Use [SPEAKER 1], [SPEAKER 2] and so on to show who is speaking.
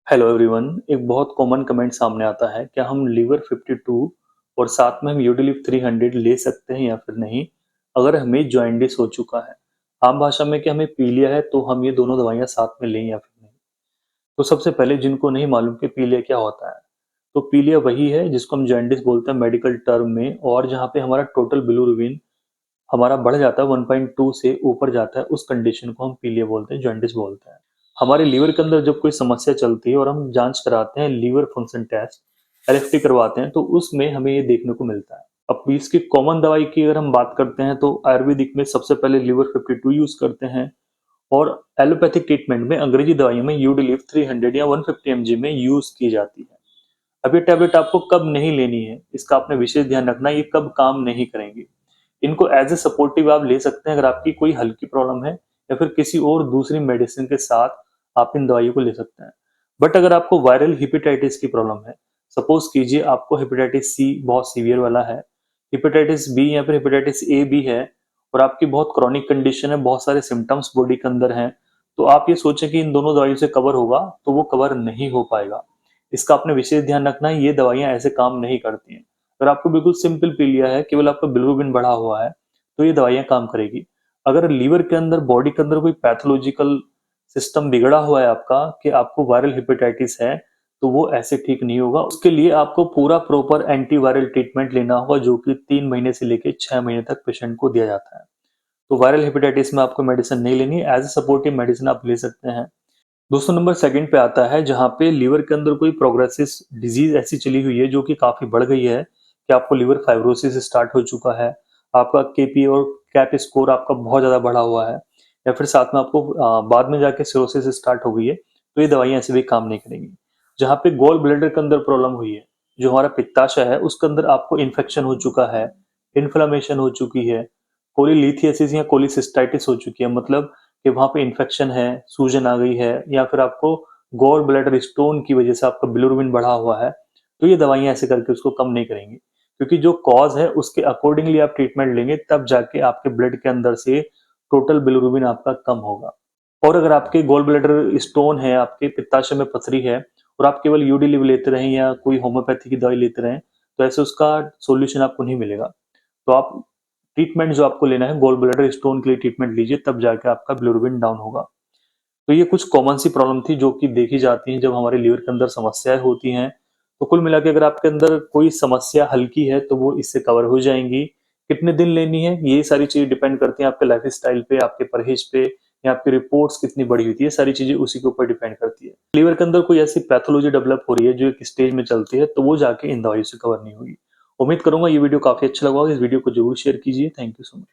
[SPEAKER 1] Hello everyone. एक बहुत common comment सामने आता है, क्या हम लीवर 52 और साथ में हम यूडिलिव 300 ले सकते हैं या फिर नहीं, अगर हमें जॉइंडिस हो चुका है। आम भाषा में क्या हमें पीलिया है तो हम ये दोनों दवाइयां साथ में लें या फिर नहीं। तो सबसे पहले जिनको नहीं मालूम कि पीलिया क्या होता है, तो पीलिया वही है जिसको हम जॉइंडिस बोलते हैं मेडिकल टर्म में, और जहाँ पे हमारा टोटल बिलिरुबिन हमारा बढ़ जाता है 1.2 से ऊपर जाता है, उस कंडीशन को हम पीलिया बोलते हैं, जॉइंडिस बोलते हैं। हमारे लीवर के अंदर जब कोई समस्या चलती है और हम जांच कराते हैं, लीवर फंक्शन टेस्ट एलएफटी करवाते हैं, तो उसमें हमें ये देखने को मिलता है। अब इसकी कॉमन दवाई की अगर हम बात करते हैं तो आयुर्वेदिक में सबसे पहले लीवर 52 यूज करते हैं, और एलोपैथिक ट्रीटमेंट में अंग्रेजी दवाइयों में यूडिलिव 300 या 150 mg में यूज की जाती है। अब ये टैबलेट आपको कब नहीं लेनी है, इसका आपने विशेष ध्यान रखना है, ये कब काम नहीं करेंगी। इनको एज ए सपोर्टिव आप ले सकते हैं अगर आपकी कोई हल्की प्रॉब्लम है, या फिर किसी और दूसरी मेडिसिन के साथ आप इन दवाइयों को ले सकते हैं। बट अगर आपको वायरल हेपेटाइटिस की प्रॉब्लम है, सपोज कीजिए आपको हेपेटाइटिस सी बहुत सीवियर वाला है, हेपेटाइटिस बी या फिर हेपेटाइटिस ए भी है, और आपकी बहुत क्रॉनिक कंडीशन है, बहुत सारे सिम्टम्स बॉडी के अंदर हैं, तो आप ये सोचें कि इन दोनों दवाइयों से कवर होगा, तो वो कवर नहीं हो पाएगा। इसका आपने विशेष ध्यान रखना है, ये दवाइयां ऐसे काम नहीं करती हैं। अगर आपको बिल्कुल सिंपल पीलिया है, केवल आपका बिलिरुबिन बढ़ा हुआ है, तो ये दवाइयां काम करेगी। अगर लीवर के अंदर, बॉडी के अंदर कोई पैथोलॉजिकल सिस्टम बिगड़ा हुआ है आपका, कि आपको वायरल हेपेटाइटिस है, तो वो ऐसे ठीक नहीं होगा। उसके लिए आपको पूरा प्रॉपर एंटीवायरल ट्रीटमेंट लेना होगा, जो कि 3 महीने से लेकर 6 महीने तक पेशेंट को दिया जाता है। तो वायरल हेपेटाइटिस में आपको मेडिसिन नहीं लेनी, एज ए सपोर्टिव मेडिसिन आप ले सकते हैं। दोस्तों, नंबर सेकंड पे आता है जहाँ पे लीवर के अंदर कोई प्रोग्रेसिव डिजीज ऐसी चली हुई है जो कि काफी बढ़ गई है, कि आपको लीवर फाइब्रोसिस स्टार्ट हो चुका है, आपका केपी और कैप स्कोर आपका बहुत ज्यादा बढ़ा हुआ है, या फिर साथ में आपको बाद में जाके सिरोसिस स्टार्ट हो गई है, तो ये दवाइयां ऐसे भी काम नहीं करेंगी। जहाँ पे गोल ब्लैडर के अंदर प्रॉब्लम हुई है, जो हमारा पित्ताशय है उसके अंदर आपको इन्फेक्शन हो चुका है, इन्फ्लामेशन हो चुकी है, कोलीलिथियासिस या कोलिसिस्टाइटिस हो चुकी है, मतलब कि वहां पे इन्फेक्शन है, सूजन आ गई है, या फिर आपको गॉल ब्लैडर स्टोन की वजह से आपका बिलिरुबिन बढ़ा हुआ है, तो ये दवाइयां ऐसे करके उसको कम नहीं करेंगी। क्योंकि जो कॉज है उसके अकॉर्डिंगली आप ट्रीटमेंट लेंगे, तब जाके आपके ब्लड के अंदर से टोटल बिलिरुबिन आपका कम होगा। और अगर आपके गॉल ब्लैडर स्टोन है, आपके पित्ताशय में पथरी है, और आप केवल यूडिलिव लेते रहें या कोई होम्योपैथी की दवाई लेते रहें, तो ऐसे उसका सोल्यूशन आपको नहीं मिलेगा। तो आप ट्रीटमेंट जो आपको लेना है, गॉल ब्लैडर स्टोन के लिए ट्रीटमेंट लीजिए, तब जाके आपका बिलिरुबिन डाउन होगा। तो ये कुछ कॉमन सी प्रॉब्लम थी जो कि देखी जाती है जब हमारे लीवर के अंदर समस्याएं होती हैं। तो कुल मिला के अगर आपके अंदर कोई समस्या हल्की है तो वो इससे कवर हो जाएंगी। कितने दिन लेनी है, ये सारी चीजें डिपेंड करती हैं आपके लाइफ स्टाइल पे, आपके परहेज पे, या आपकी रिपोर्ट्स कितनी बड़ी हुई थी, ये सारी चीजें उसी के ऊपर डिपेंड करती है। लीवर के अंदर कोई ऐसी पैथोलॉजी डेवलप हो रही है जो एक स्टेज में चलती है, तो वो जाके इन दवाइयों से कवर नहीं होगी। उम्मीद करूंगा ये वीडियो काफी अच्छा लगा होगा। इस वीडियो को जरूर शेयर कीजिए। Thank you so much.